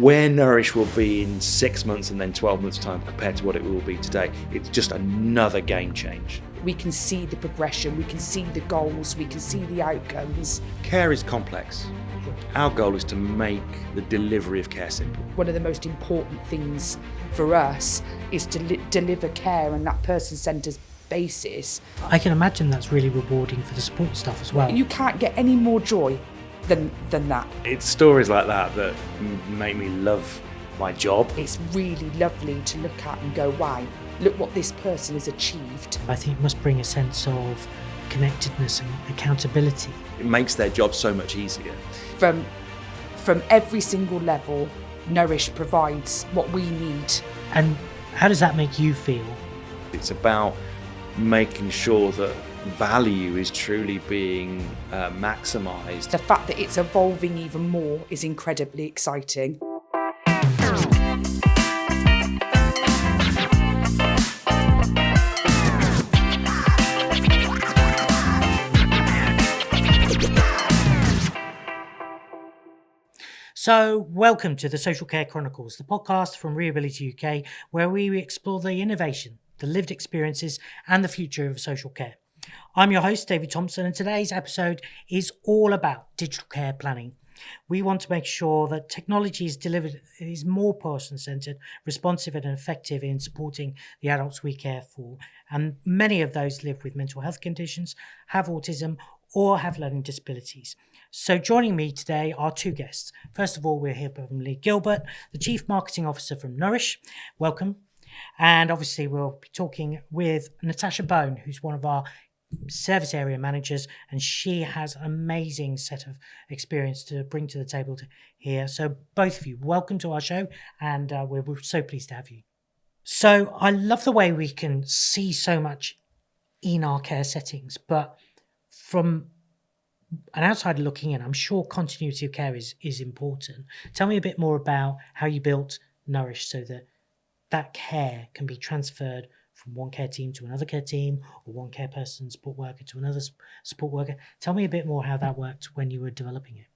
Where Nourish will be in 6 months and then 12 months' time compared to what it will be today, it's just another game change. We can see the progression, we can see the goals, we can see the outcomes. Care is complex. Our goal is to make the delivery of care simple. One of the most important things for us is to deliver care on that person-centred basis. I can imagine that's really rewarding for the support staff as well. You can't get any more joy than that. It's stories like that that make me love my job. It's really lovely to look at and go, wow, look what this person has achieved. I think it must bring a sense of connectedness and accountability. It makes their job so much easier. From every single level, Nourish provides what we need. And how does that make you feel? It's about making sure that value is truly being maximised. The fact that it's evolving even more is incredibly exciting. So, welcome to the Social Care Chronicles, the podcast from Rehability UK, where we explore the innovation, the lived experiences, and the future of social care. I'm your host, David Thompson, and today's episode is all about digital care planning. We want to make sure that technology is delivered is more person-centred, responsive and effective in supporting the adults we care for. And many of those live with mental health conditions, have autism, or have learning disabilities. So joining me today are two guests. First of all, we're here from Lee Gilbert, the Chief Marketing Officer from Nourish. Welcome. And obviously we'll be talking with Natasha Bone, who's one of our service area managers, and she has an amazing set of experience to bring to the table here. So both of you, welcome to our show, and we're so pleased to have you. So I love the way we can see so much in our care settings, but from an outsider looking in, I'm sure continuity of care is important. Tell me a bit more about how you built Nourish so that care can be transferred from one care team to another care team, or one care person, support worker to another support worker. Tell me a bit more how that worked when you were developing it.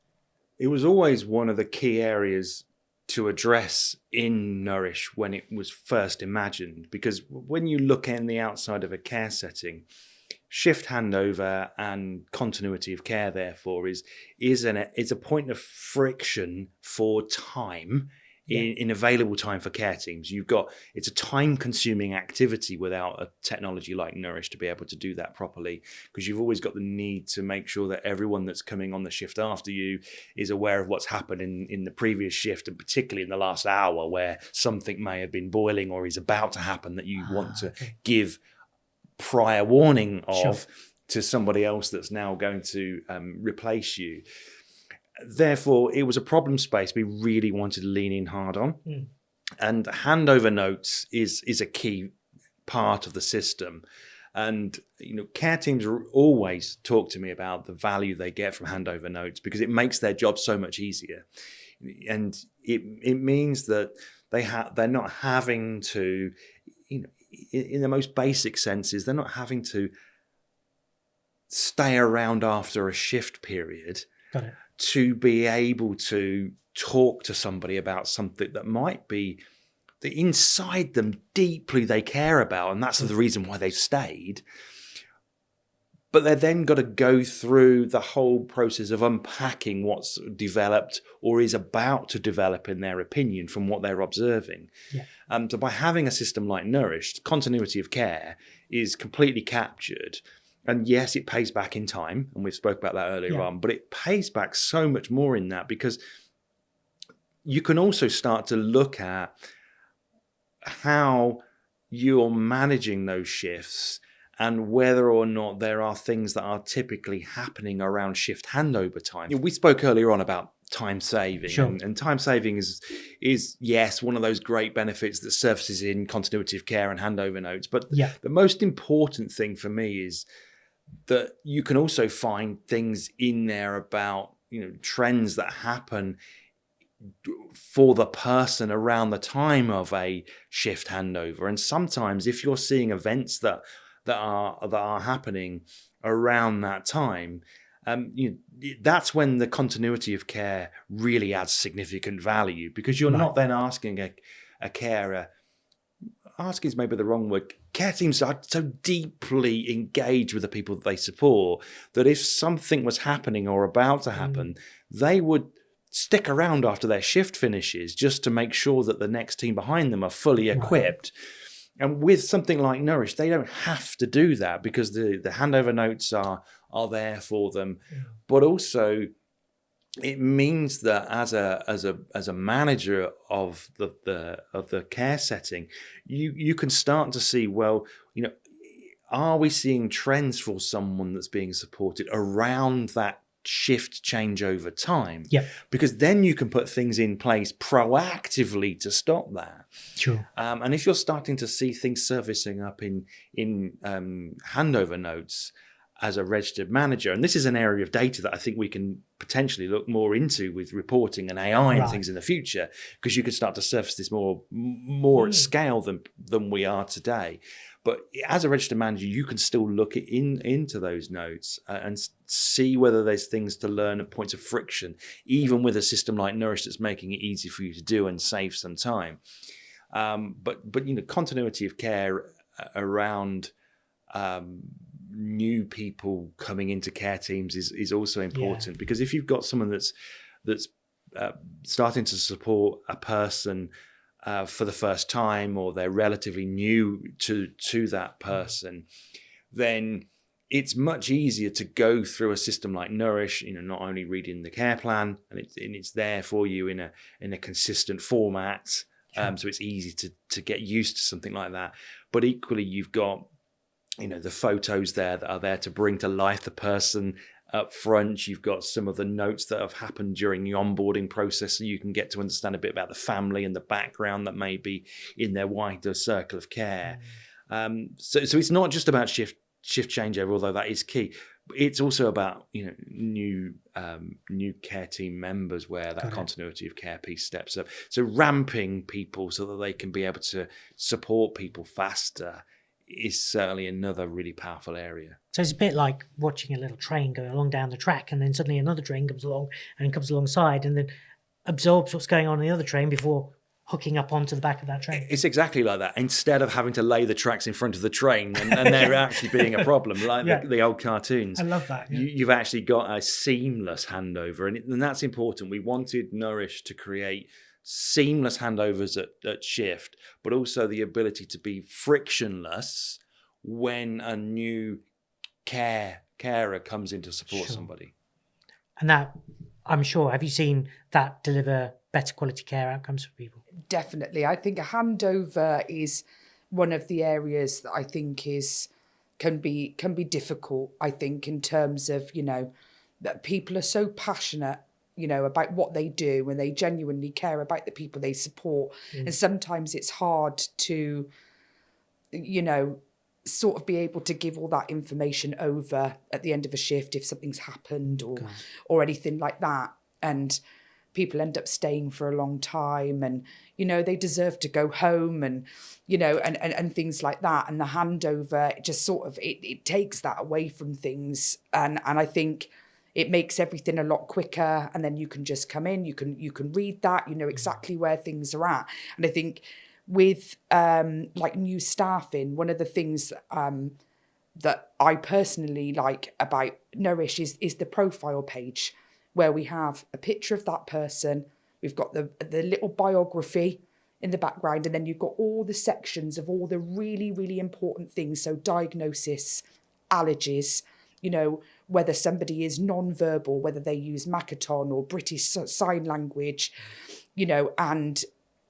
It was always one of the key areas to address in Nourish when it was first imagined, because when you look in the outside of a care setting, shift handover and continuity of care, therefore, is a point of friction for time. In available time for care teams. It's a time-consuming activity without a technology like Nourish to be able to do that properly, because you've always got the need to make sure that everyone that's coming on the shift after you is aware of what's happened in the previous shift, and particularly in the last hour where something may have been boiling or is about to happen that you want to give prior warning of to somebody else that's now going to replace you. Therefore, it was a problem space we really wanted to lean in hard on. And handover notes is a key part of the system. And care teams always talk to me about the value they get from handover notes, because it makes their job so much easier. And it means that they're not having to, in the most basic senses, they're not having to stay around after a shift period. Got it. To be able to talk to somebody about something that might be that inside them deeply they care about, and that's the reason why they've stayed. But they're then got to go through the whole process of unpacking what's developed or is about to develop in their opinion from what they're observing. So by having a system like Nourish, continuity of care is completely captured. And yes, it pays back in time, and we've spoke about that earlier on, but it pays back so much more in that, because you can also start to look at how you're managing those shifts and whether or not there are things that are typically happening around shift handover time. We spoke earlier on about time saving, and time saving is yes, one of those great benefits that surfaces in continuity of care and handover notes. But the most important thing for me is that you can also find things in there about trends that happen for the person around the time of a shift handover. And sometimes if you're seeing events that are happening around that time, that's when the continuity of care really adds significant value, because you're not then asking a carer. Asking is maybe the wrong word. Care teams are so deeply engaged with the people that they support that if something was happening or about to happen, they would stick around after their shift finishes just to make sure that the next team behind them are fully equipped. And with something like Nourish, they don't have to do that because the handover notes are there for them. But also, it means that as a manager of the care setting, you can start to see, well, are we seeing trends for someone that's being supported around that shift change over time? Yeah. Because then you can put things in place proactively to stop that. Sure. And if you're starting to see things surfacing up in handover notes as a registered manager, and this is an area of data that I think we can potentially look more into with reporting and AI and things in the future, because you can start to surface this more at scale than we are today. But as a registered manager, you can still look into those notes and see whether there's things to learn and points of friction, even with a system like Nourish that's making it easy for you to do and save some time. But continuity of care around new people coming into care teams is also important, because if you've got someone that's starting to support a person for the first time, or they're relatively new to that person, then it's much easier to go through a system like Nourish, not only reading the care plan and it's there for you in a consistent format. So it's easy to get used to something like that. But equally, you've got the photos there that are there to bring to life the person up front. You've got some of the notes that have happened during the onboarding process, so you can get to understand a bit about the family and the background that may be in their wider circle of care. So it's not just about shift changeover, although that is key. It's also about new care team members, where that continuity of care piece steps up. So ramping people so that they can be able to support people faster is certainly another really powerful area. So it's a bit like watching a little train going along down the track, and then suddenly another train comes along and comes alongside and then absorbs what's going on in the other train before hooking up onto the back of that train. It's exactly like that. Instead of having to lay the tracks in front of the train and there actually being a problem, like the old cartoons. I love that. Yeah. You've actually got a seamless handover, and that's important. We wanted Nourish to create seamless handovers at shift, but also the ability to be frictionless when a new carer comes in to support somebody. And that, I'm sure, have you seen that deliver better quality care outcomes for people? Definitely. I think a handover is one of the areas that I think can be difficult, I think, in terms of, that people are so passionate about what they do, and they genuinely care about the people they support. And sometimes it's hard to, sort of be able to give all that information over at the end of a shift if something's happened or anything like that. And people end up staying for a long time, and, they deserve to go home, and, and things like that. And the handover, it just sort of, it takes that away from things. And I think it makes everything a lot quicker, and then you can just come in, you can read that, exactly where things are at. And I think with like new staffing, one of the things that I personally like about Nourish is the profile page, where we have a picture of that person, we've got the little biography in the background, and then you've got all the sections of all the really, really important things. So diagnosis, allergies, whether somebody is non-verbal, whether they use Makaton or British Sign Language, and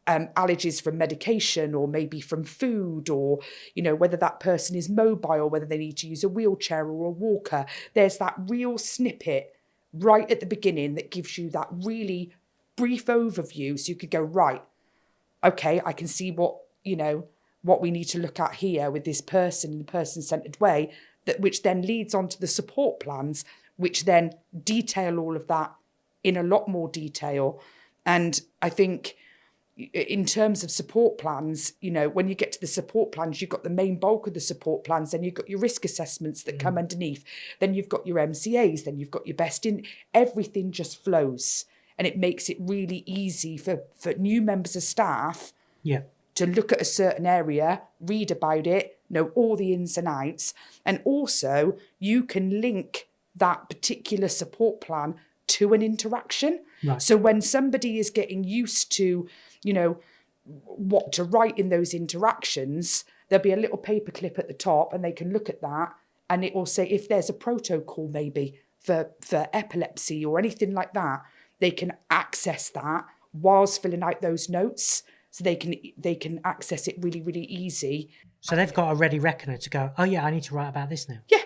allergies from medication or maybe from food, or, whether that person is mobile, whether they need to use a wheelchair or a walker. There's that real snippet right at the beginning that gives you that really brief overview, so you could go, right, okay, I can see what we need to look at here with this person in a person-centred way, which then leads on to the support plans, which then detail all of that in a lot more detail. And I think, in terms of support plans, when you get to the support plans, you've got the main bulk of the support plans, then you've got your risk assessments that come underneath, then you've got your MCAs, then you've got your best in, everything just flows. And it makes it really easy for new members of staff to look at a certain area, read about it, know all the ins and outs. And also you can link that particular support plan to an interaction. Right. So when somebody is getting used to, what to write in those interactions, there'll be a little paperclip at the top and they can look at that and it will say if there's a protocol maybe for epilepsy or anything like that, they can access that whilst filling out those notes. So they can access it really, really easy. So they've got a ready reckoner to go, oh yeah, I need to write about this now. Yeah.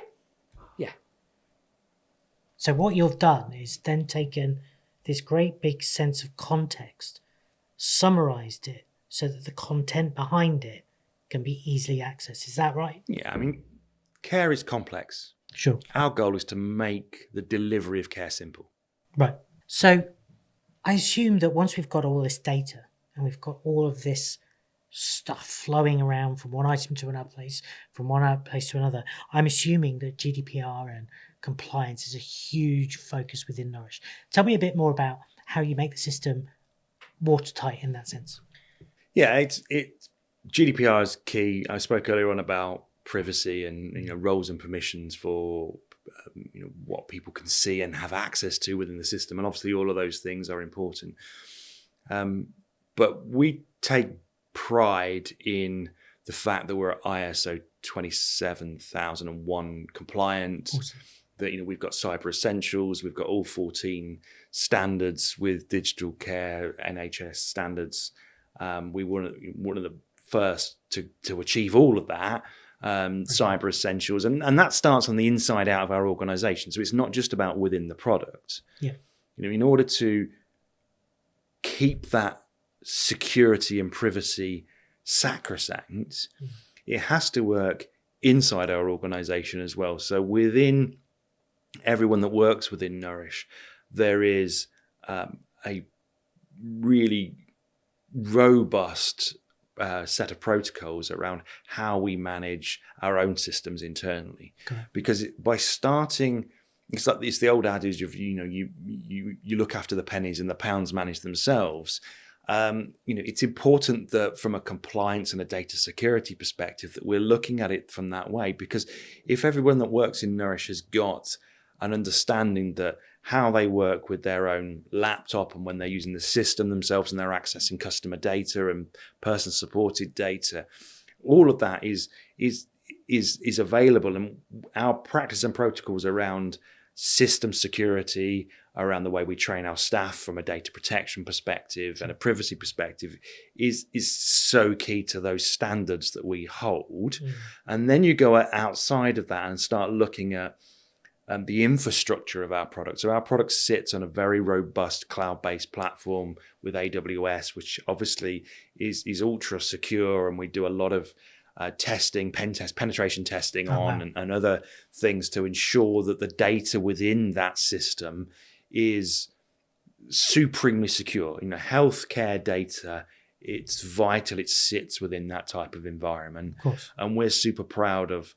So what you've done is then taken this great big sense of context, summarised it so that the content behind it can be easily accessed. Is that right? Yeah, I mean, care is complex. Sure. Our goal is to make the delivery of care simple. Right. So I assume that once we've got all this data and we've got all of this stuff flowing around from one item to another place, from one place to another, I'm assuming that GDPR and compliance is a huge focus within Nourish. Tell me a bit more about how you make the system watertight in that sense. Yeah, it's GDPR is key. I spoke earlier on about privacy and roles and permissions for what people can see and have access to within the system, and obviously all of those things are important. But we take pride in the fact that we're ISO 27001 compliant. Awesome. That we've got Cyber Essentials, we've got all 14 standards with digital care NHS standards. We were one of the first to achieve all of that. Cyber Essentials, and that starts on the inside out of our organisation. So it's not just about within the product. Yeah. In order to keep that security and privacy sacrosanct, it has to work inside our organisation as well. So within everyone that works within Nourish, there is a really robust set of protocols around how we manage our own systems internally. Okay. Because by starting, it's the old adage of you look after the pennies and the pounds manage themselves. It's important that from a compliance and a data security perspective that we're looking at it from that way, because if everyone that works in Nourish has got an understanding that how they work with their own laptop and when they're using the system themselves and they're accessing customer data and person supported data, all of that is available. And our practice and protocols around system security, around the way we train our staff from a data protection perspective and a privacy perspective is so key to those standards that we hold. And then you go outside of that and start looking at the infrastructure of our product. So our product sits on a very robust cloud-based platform with AWS, which obviously is ultra secure, and we do a lot of testing, penetration testing and other things to ensure that the data within that system is supremely secure. Healthcare data, it's vital. It sits within that type of environment, of course. And we're super proud of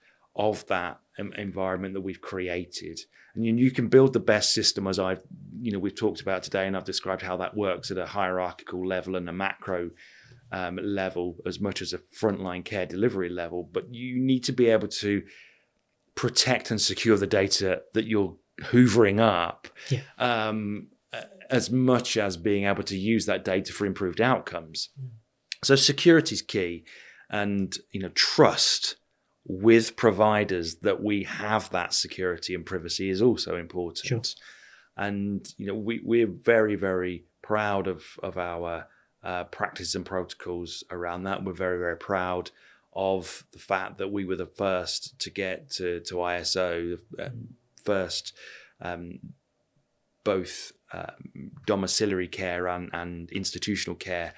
that environment that we've created. And you can build the best system, as we've talked about today, and I've described how that works at a hierarchical level and a macro level as much as a frontline care delivery level. But you need to be able to protect and secure the data that you're hoovering up, as much as being able to use that data for improved outcomes. So security is key, and trust with providers that we have that security and privacy is also important. Sure. And we're very, very proud of our practices and protocols around that. We're very, very proud of the fact that we were the first to get to ISO, first both domiciliary care and institutional care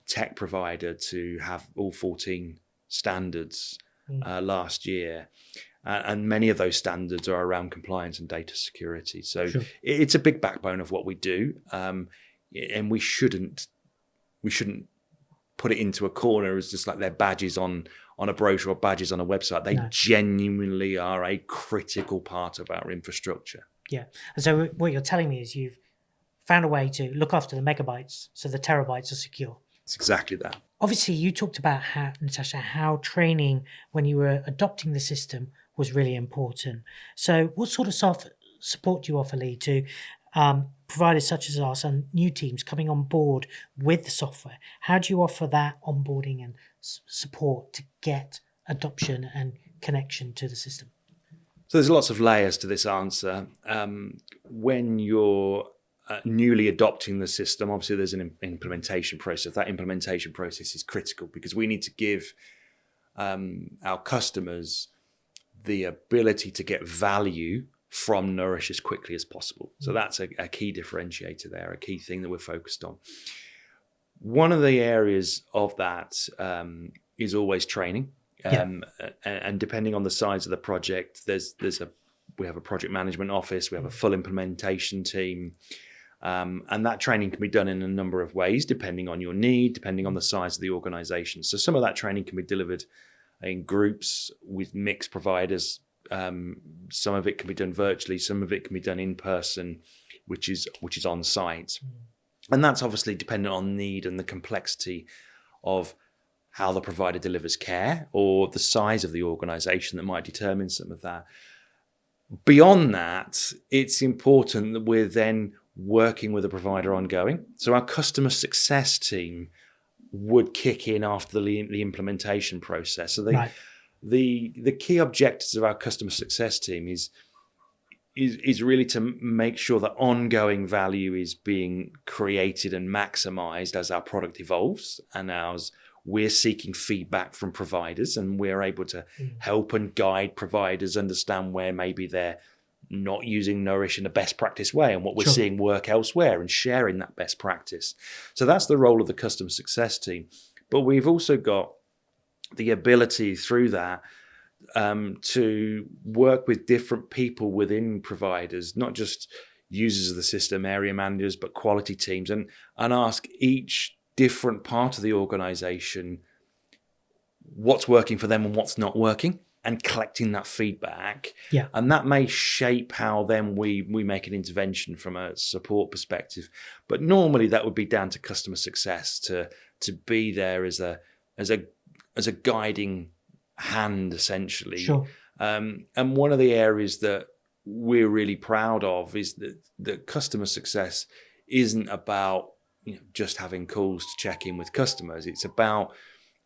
tech provider to have all 14 standards last year. And many of those standards are around compliance and data security. So It's a big backbone of what we do. And we shouldn't we shouldn't put it into a corner as just like they're badges on a brochure or badges on a website. They genuinely are a critical part of our infrastructure. Yeah. And so what you're telling me is you've found a way to look after the megabytes so the terabytes are secure. It's exactly that. Obviously, you talked about Natasha, how training when you were adopting the system was really important. So what sort of support do you offer, Lee, to providers such as us and new teams coming on board with the software? How do you offer that onboarding and support to get adoption and connection to the system? So there's lots of layers to this answer. When you're newly adopting the system, obviously there's an implementation process. That implementation process is critical because we need to give our customers the ability to get value from Nourish as quickly as possible. So that's a key differentiator there, a key thing that we're focused on. One of the areas of that is always training. And depending on the size of the project, we have a project management office, we have a full implementation team, and that training can be done in a number of ways, depending on your need, depending on the size of the organization. So some of that training can be delivered in groups with mixed providers. Some of it can be done virtually, some of it can be done in person, which is on site. And that's obviously dependent on need and the complexity of how the provider delivers care or the size of the organization that might determine some of that. Beyond that, it's important that we're then working with the provider ongoing. So our customer success team would kick in after the implementation process. So the key objectives of our customer success team is really to make sure that ongoing value is being created and maximized as our product evolves, and as we're seeking feedback from providers, and we're able to help and guide providers understand where maybe they're not using Nourish in a best practice way and what we're seeing work elsewhere, and sharing that best practice. So that's the role of the customer success team. But we've also got the ability through that to work with different people within providers, not just users of the system, area managers, but quality teams, and ask each different part of the organization what's working for them and what's not working, and collecting that feedback. And that may shape how then we make an intervention from a support perspective. But normally that would be down to customer success to be there as a guiding hand, essentially. And one of the areas that we're really proud of is that customer success isn't about just having calls to check in with customers. It's about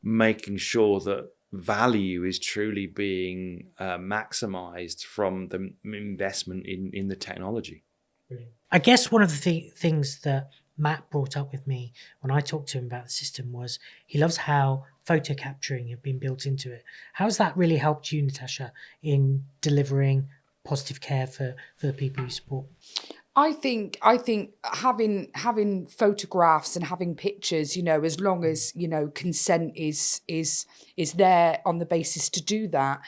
making sure that value is truly being maximized from the investment in the technology. I guess one of the things that Matt brought up with me when I talked to him about the system was he loves how photo capturing had been built into it. How's that really helped you, Natasha, in delivering positive care for the people you support? I think having photographs and having pictures, as long as consent is there on the basis to do that,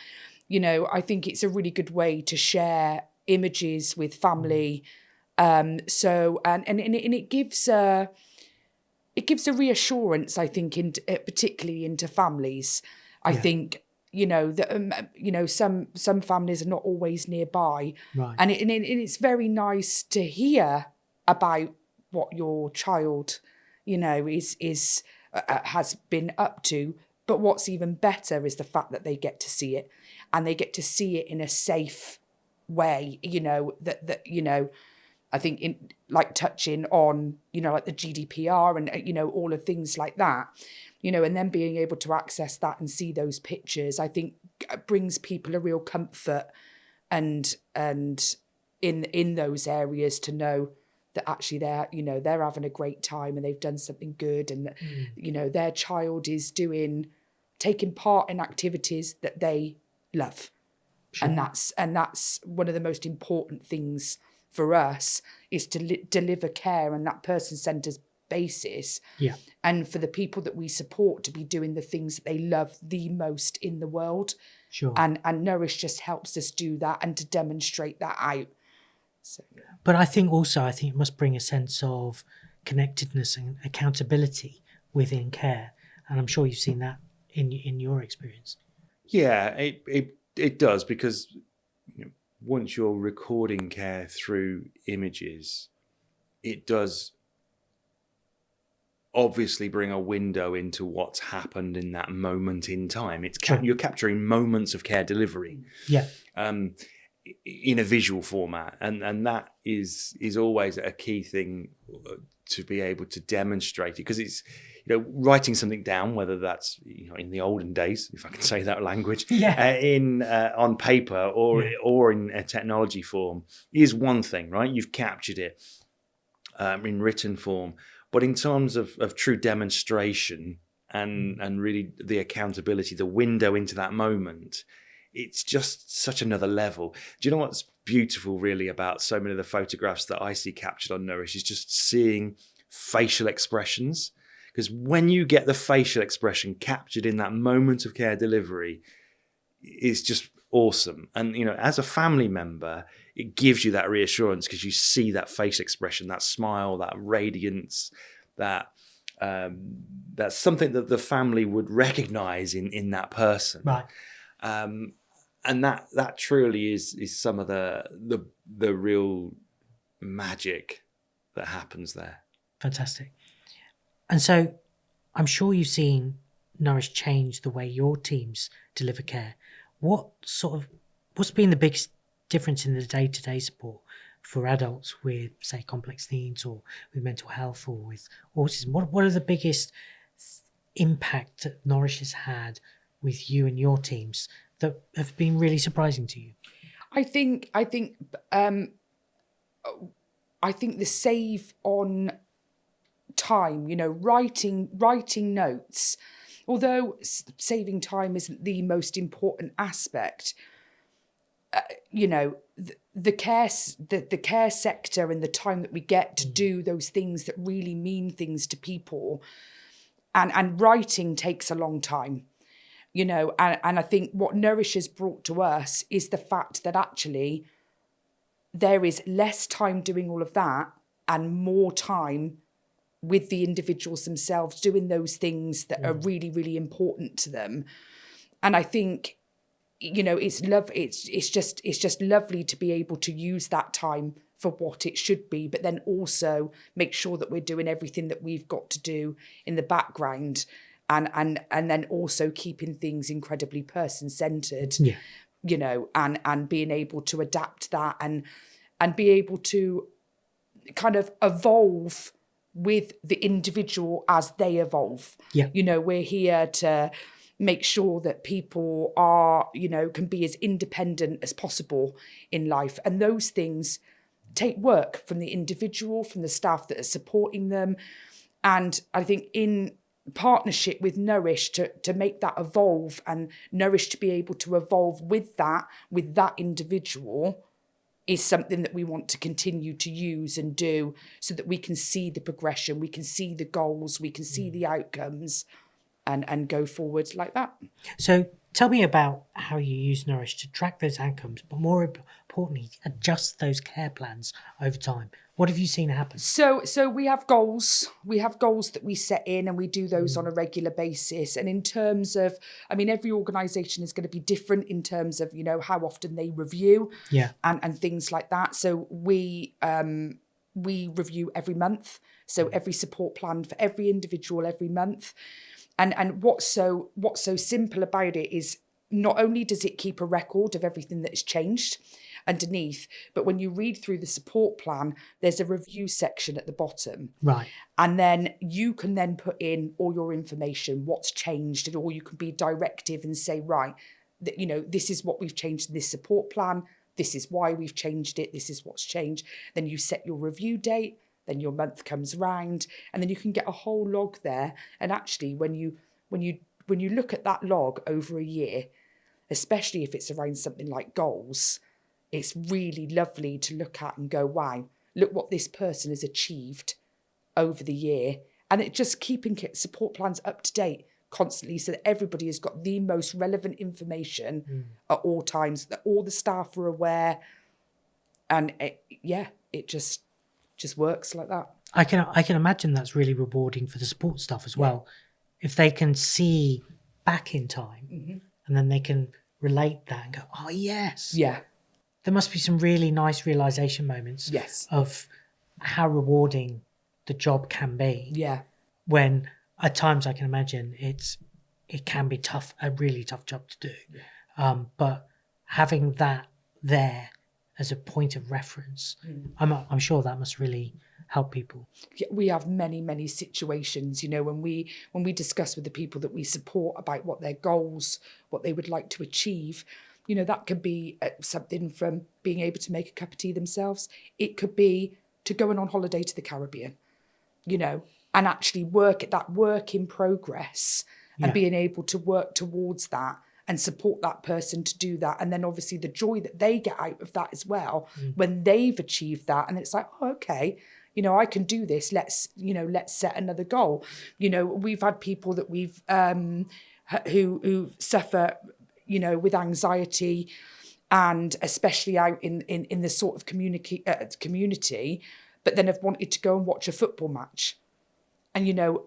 I think it's a really good way to share images with family. So it gives a reassurance, I think, particularly into families. I think. Some families are not always nearby, and it's very nice to hear about what your child, has been up to. But what's even better is the fact that they get to see it, and they get to see it in a safe way. I think touching on like the GDPR and all of things like that. And then being able to access that and see those pictures, I think brings people a real comfort and in those areas to know that actually they're having a great time and they've done something good, and their child is taking part in activities that they love. And that's one of the most important things for us, is to deliver care on that person-centered basis, and for the people that we support to be doing the things that they love the most in the world. And Nourish just helps us do that and to demonstrate that out. But I think it must bring a sense of connectedness and accountability within care. And I'm sure you've seen that in your experience. Yeah, it does, because once you're recording care through images, it does obviously bring a window into what's happened in that moment in time. You're capturing moments of care delivery. Yeah. In a visual format, and that is always a key thing to be able to demonstrate it, because it's writing something down, whether that's in the olden days, if I can say that language, on paper or in a technology form, is one thing, right? You've captured it in written form, but in terms of true demonstration and really the accountability, the window into that moment, it's just such another level. Do you know what's beautiful really about so many of the photographs that I see captured on Nourish is just seeing facial expressions? Because when you get the facial expression captured in that moment of care delivery, it's just awesome. And, as a family member, it gives you that reassurance, because you see that facial expression, that smile, that radiance, that's something that the family would recognize in that person. Right. And that truly is some of the real magic that happens there. Fantastic. And so I'm sure you've seen Nourish change the way your teams deliver care. What's been the biggest difference in the day-to-day support for adults with, say, complex needs, or with mental health, or with autism? What are the biggest impact that Nourish has had with you and your teams that have been really surprising to you? I think the save on time, writing notes, although saving time isn't the most important aspect, the care sector and the time that we get to do those things that really mean things to people, and writing takes a long time. And I think what Nourish has brought to us is the fact that actually there is less time doing all of that and more time with the individuals themselves doing those things that are really, really important to them. And I think, it's just lovely to be able to use that time for what it should be, but then also make sure that we're doing everything that we've got to do in the background. And then also keeping things incredibly person-centered, and being able to adapt that and be able to kind of evolve with the individual as they evolve. Yeah. We're here to make sure that people are, can be as independent as possible in life. And those things take work from the individual, from the staff that are supporting them. And I think in partnership with Nourish to make that evolve, and Nourish to be able to evolve with that individual, is something that we want to continue to use and do, so that we can see the progression, we can see the goals, we can see the outcomes, and go forward like that. So tell me about how you use Nourish to track those outcomes, but more importantly, adjust those care plans over time. What have you seen happen? So we have goals. We have goals that we set in, and we do those on a regular basis. And in terms of, every organisation is going to be different in terms of, how often they review and things like that. So we review every month. So every support plan for every individual every month. And what's so simple about it is, not only does it keep a record of everything that has changed underneath, but when you read through the support plan, there's a review section at the bottom. Right. And then you can then put in all your information, what's changed, or you can be directive and say, right, that, this is what we've changed in this support plan. This is why we've changed it. This is what's changed. Then you set your review date. Then your month comes round, and then you can get a whole log there. And actually, when you look at that log over a year, especially if it's around something like goals, it's really lovely to look at and go, wow, look what this person has achieved over the year. And it just keeping support plans up to date constantly, so that everybody has got the most relevant information at all times, that all the staff are aware. And it just works like that. I can imagine that's really rewarding for the support staff as well. If they can see back in time and then they can relate that and go, oh, yes. Yeah. There must be some really nice realization moments of how rewarding the job can be. Yeah. When at times I can imagine it can be tough, a really tough job to do. Yeah. But having that there as a point of reference, I'm sure that must really help people. We have many situations, you know, when we discuss with the people that we support about what their goals, what they would like to achieve, you know, that could be something from being able to make a cup of tea themselves. It could be to going on holiday to the Caribbean, you know, and actually work at that work in progress and being able to work towards that and support that person to do that. And then obviously the joy that they get out of that as well, when they've achieved that. And it's like, oh, okay, you know, I can do this. Let's set another goal. You know, we've had people that we've who suffer, you know, with anxiety, and especially out in the sort of community, but then have wanted to go and watch a football match, and you know,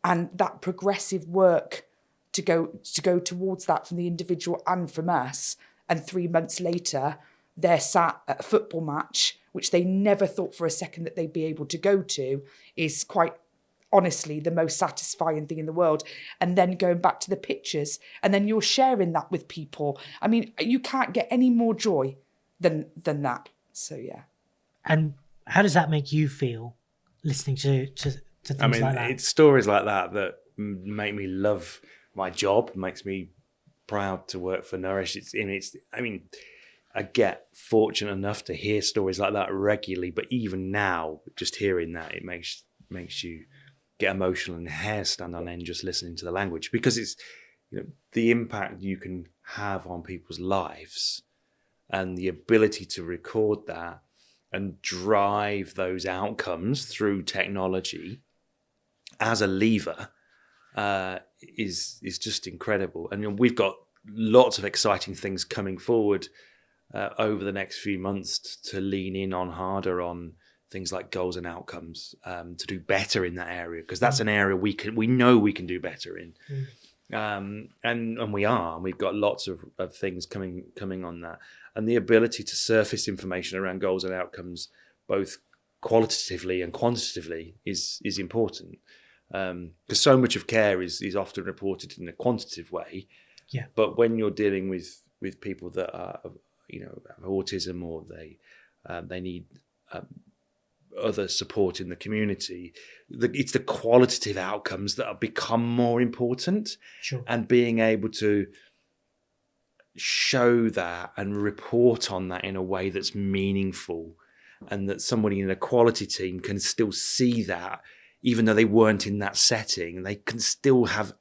and that progressive work to go towards that from the individual and from us, and 3 months later they're sat at a football match which they never thought for a second that they'd be able to go to, is quite honestly the most satisfying thing in the world. And then going back to the pictures, and then you're sharing that with people. I mean, you can't get any more joy than that. So yeah. And how does that make you feel listening to things like that? It's stories like that make me love my job, makes me proud to work for Nourish. I get fortunate enough to hear stories like that regularly, but even now, just hearing that, it makes you get emotional and hair stand on end just listening to the language, because it's, you know, the impact you can have on people's lives and the ability to record that and drive those outcomes through technology as a lever is just incredible. And, you know, we've got lots of exciting things coming forward over the next few months to lean in on harder on things like goals and outcomes, to do better in that area, because that's an area we know we can do better in. And we are, and we've got lots of things coming on that, and the ability to surface information around goals and outcomes both qualitatively and quantitatively is important, because so much of care is often reported in a quantitative way, but when you're dealing with people that are, you know, have autism, or they need other support in the community, it's the qualitative outcomes that have become more important. Sure. And being able to show that and report on that in a way that's meaningful, and that somebody in a quality team can still see that, even though they weren't in that setting, they can still have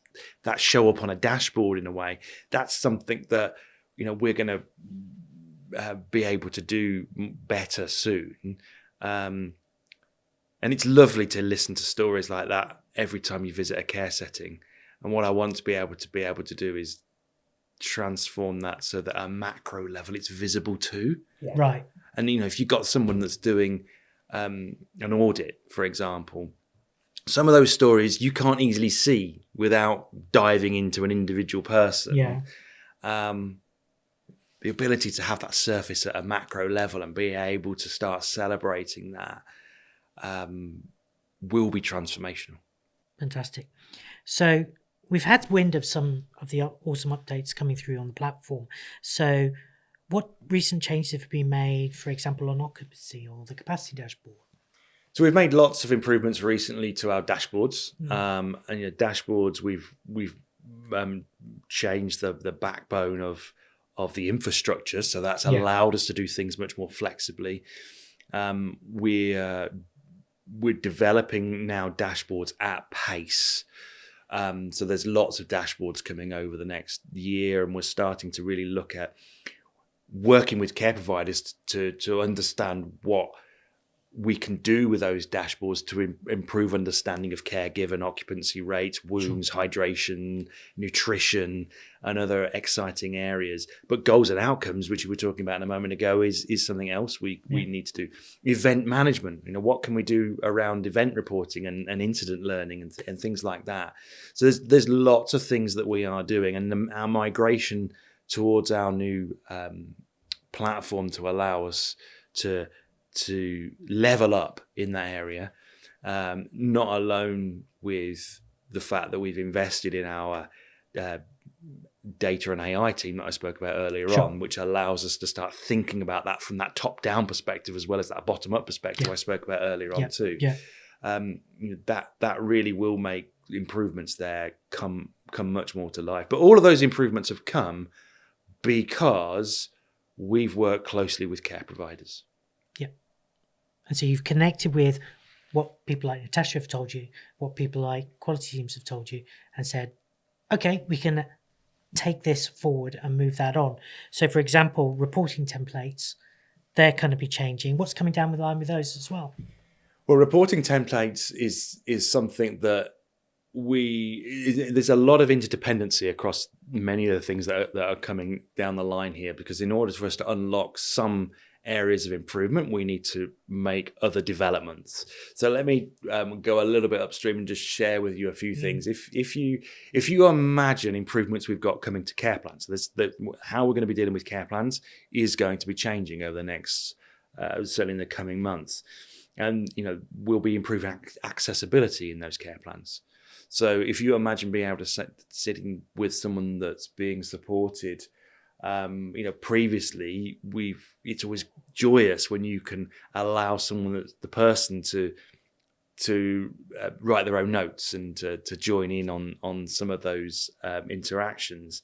that show up on a dashboard in a way. That's something that, you know, we're going to be able to do better soon. And it's lovely to listen to stories like that every time you visit a care setting. And what I want to be able to do is transform that so that at a macro level it's visible too. Yeah. Right. And, you know, if you've got someone that's doing an audit, for example, some of those stories you can't easily see without diving into an individual person. Yeah. The ability to have that surface at a macro level and be able to start celebrating that will be transformational. Fantastic. So we've had wind of some of the awesome updates coming through on the platform. So what recent changes have been made, for example, on occupancy or the capacity dashboard? So we've made lots of improvements recently to our dashboards. And, you know, dashboards, we've changed the backbone of the infrastructure, so that's allowed us to do things much more flexibly. We're developing now dashboards at pace. So there's lots of dashboards coming over the next year, and we're starting to really look at working with care providers to understand we can do with those dashboards to improve understanding of care given, occupancy rates, wounds, hydration, nutrition, and other exciting areas. But goals and outcomes, which we were talking about a moment ago, is something else we need to do. Event management, what can we do around event reporting and incident learning and things like that. So there's lots of things that we are doing, and our migration towards our new platform to allow us to level up in that area, not alone with the fact that we've invested in our data and AI team that I spoke about earlier on, which allows us to start thinking about that from that top-down perspective as well as that bottom-up perspective I spoke about earlier on too. That really will make improvements there come much more to life. But all of those improvements have come because we've worked closely with care providers. And so you've connected with what people like Natasha have told you, what people like quality teams have told you, and said, okay, we can take this forward and move that on. So, for example, reporting templates, they're going to be changing. What's coming down the line with those as well? Well, reporting templates is something that there's a lot of interdependency across many of the things that are coming down the line here, because in order for us to unlock some areas of improvement, we need to make other developments. So let me go a little bit upstream and just share with you a few things. If you imagine improvements we've got coming to care plans, how we're going to be dealing with care plans is going to be changing over the next, certainly in the coming months. And, we'll be improving accessibility in those care plans. So if you imagine being able to sitting with someone that's being supported, previously it's always joyous when you can allow the person to write their own notes and to join in on some of those interactions.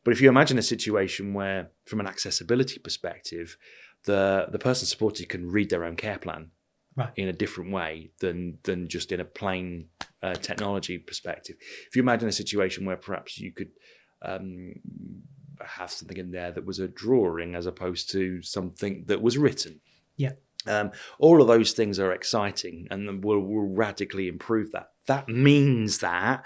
But if you imagine a situation where, from an accessibility perspective, the person supported can read their own care plan in a different way than just in a plain technology perspective. If you imagine a situation where perhaps you could have something in there that was a drawing as opposed to something that was written. All of those things are exciting and will radically improve that. That means that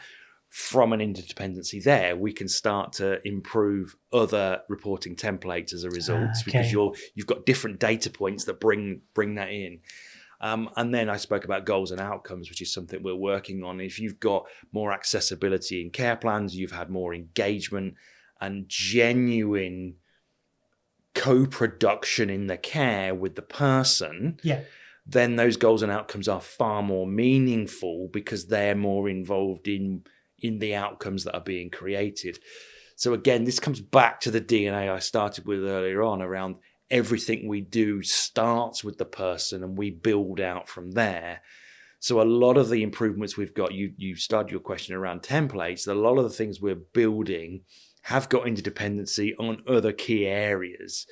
from an interdependency there, we can start to improve other reporting templates as a result, because you've got different data points that bring that in. And then I spoke about goals and outcomes, which is something we're working on. If you've got more accessibility in care plans, you've had more engagement and genuine co-production in the care with the person, then those goals and outcomes are far more meaningful because they're more involved in the outcomes that are being created. So again, this comes back to the DNA I started with earlier on around everything we do starts with the person and we build out from there. So a lot of the improvements we've got, you started your question around templates, a lot of the things we're building have got interdependency on other key areas.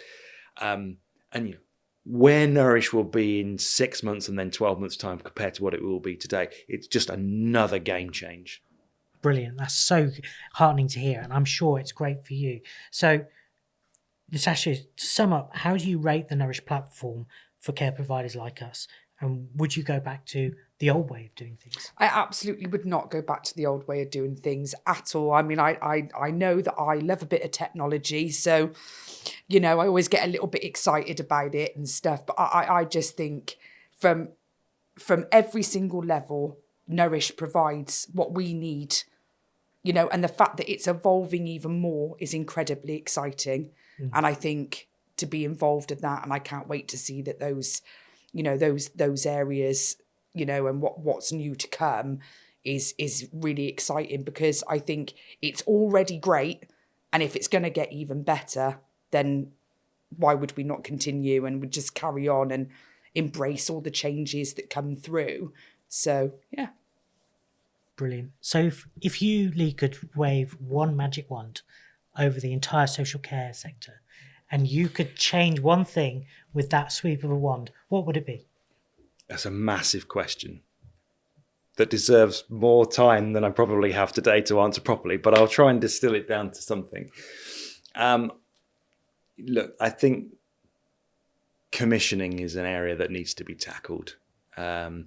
And where Nourish will be in 6 months and then 12 months' time compared to what it will be today, it's just another game change. Brilliant. That's so heartening to hear, and I'm sure it's great for you. So, Natasha, to sum up, how do you rate the Nourish platform for care providers like us? And would you go back to the old way of doing things? I absolutely would not go back to the old way of doing things at all. I mean, I know that I love a bit of technology, so, I always get a little bit excited about it and stuff. But I just think from every single level, Nourish provides what we need, and the fact that it's evolving even more is incredibly exciting. And I think to be involved in that, and I can't wait to see that those areas, and what's new to come is really exciting, because I think it's already great. And if it's going to get even better, then why would we not continue and would just carry on and embrace all the changes that come through? So, yeah. Brilliant. So if you, Lee, could wave one magic wand over the entire social care sector and you could change one thing with that sweep of a wand, what would it be? That's a massive question that deserves more time than I probably have today to answer properly, but I'll try and distill it down to something. Look, I think commissioning is an area that needs to be tackled. I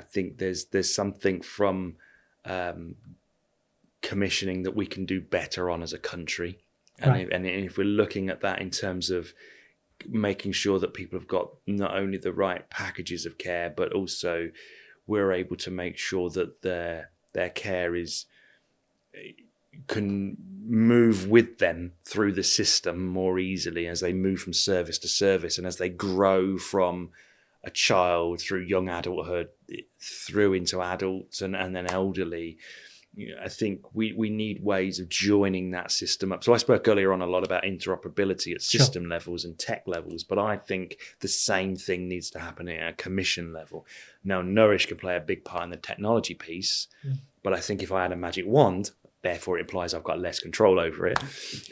think there's something from commissioning that we can do better on as a country. And if we're looking at that in terms of making sure that people have got not only the right packages of care, but also we're able to make sure that their care can move with them through the system more easily as they move from service to service, and as they grow from a child through young adulthood through into adults and then elderly. I think we need ways of joining that system up. So I spoke earlier on a lot about interoperability at system levels and tech levels, but I think the same thing needs to happen at a commission level. Now, Nourish can play a big part in the technology piece, but I think if I had a magic wand, therefore it implies I've got less control over it.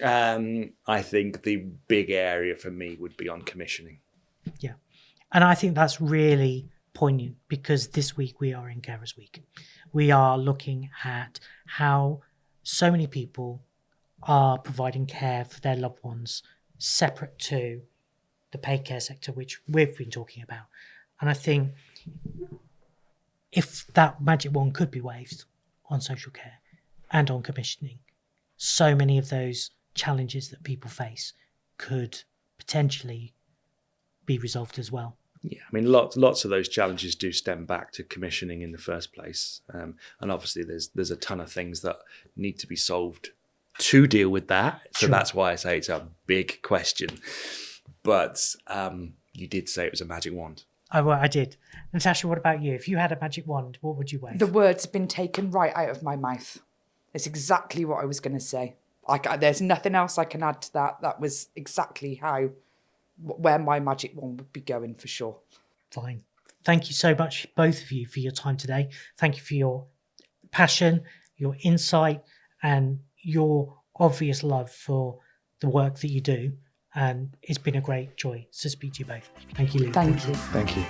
I think the big area for me would be on commissioning. Yeah. And I think that's really poignant, because this week we are in Carers Week. We are looking at how so many people are providing care for their loved ones separate to the paid care sector, which we've been talking about. And I think if that magic wand could be waved on social care and on commissioning, so many of those challenges that people face could potentially be resolved as well. Yeah, I mean, lots of those challenges do stem back to commissioning in the first place, and obviously there's a ton of things that need to be solved to deal with that. So that's why I say it's a big question. But you did say it was a magic wand. Oh, well, I did. Natasha, what about you? If you had a magic wand, what would you wave? The word's been taken right out of my mouth. It's exactly what I was going to say. There's nothing else I can add to that. That was exactly where my magic wand would be going, for sure. Fine. Thank you so much, both of you, for your time today. Thank you for your passion, your insight, and your obvious love for the work that you do. And it's been a great joy to speak to you both. Thank you, Lee. Thank you. Thank you.